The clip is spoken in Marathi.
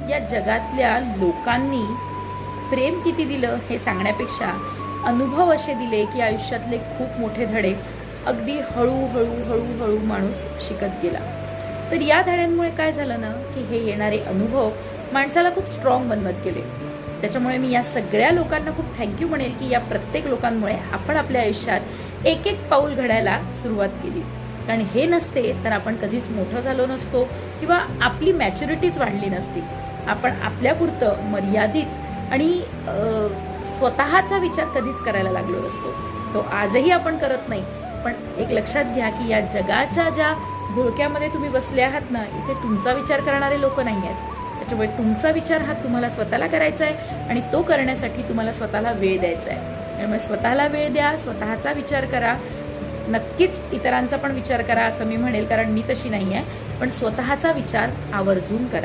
या जगातल्या लोकांनी प्रेम किती दिलं हे सांगण्यापेक्षा अनुभव असे दिले की आयुष्यातले खूप मोठे धडे अगदी हळू माणूस शिकत गेला. तर या धड्यांमुळे काय झालं ना, की हे येणारे अनुभव माणसाला खूप स्ट्रॉंग बनवत गेले. त्याच्यामुळे मी या सगळ्या लोकांना खूप थँक्यू म्हणेल की या प्रत्येक लोकांमुळे आपण आपल्या आयुष्यात एक एक पाऊल घडायला सुरुवात केली. कारण हे नसते तर आपण कधीच मोठं झालो नसतो किंवा आपली मॅच्युरिटीच वाढली नसती. आपण आपल्यापुरतं मर्यादित आणि स्वतःचा विचार कधीच करायला लागलो नसतो. तो आजही आपण करत नाही. पण एक लक्षात घ्या की या जगाच्या ज्या घोळक्यामध्ये तुम्ही बसले आहात ना, इथे तुमचा विचार करणारे लोक नाही आहेत. त्याच्यामुळे तुमचा विचार हा तुम्हाला स्वतःला करायचा आहे आणि तो करण्यासाठी तुम्हाला स्वतःला वेळ द्यायचा आहे. त्यामुळे स्वतःला वेळ द्या, स्वतःचा विचार करा. नक्कीच इतरांचा पण विचार करा असं मी म्हणेल, कारण मी तशी नाही आहे. पण स्वतःचा विचार आवर्जून करा.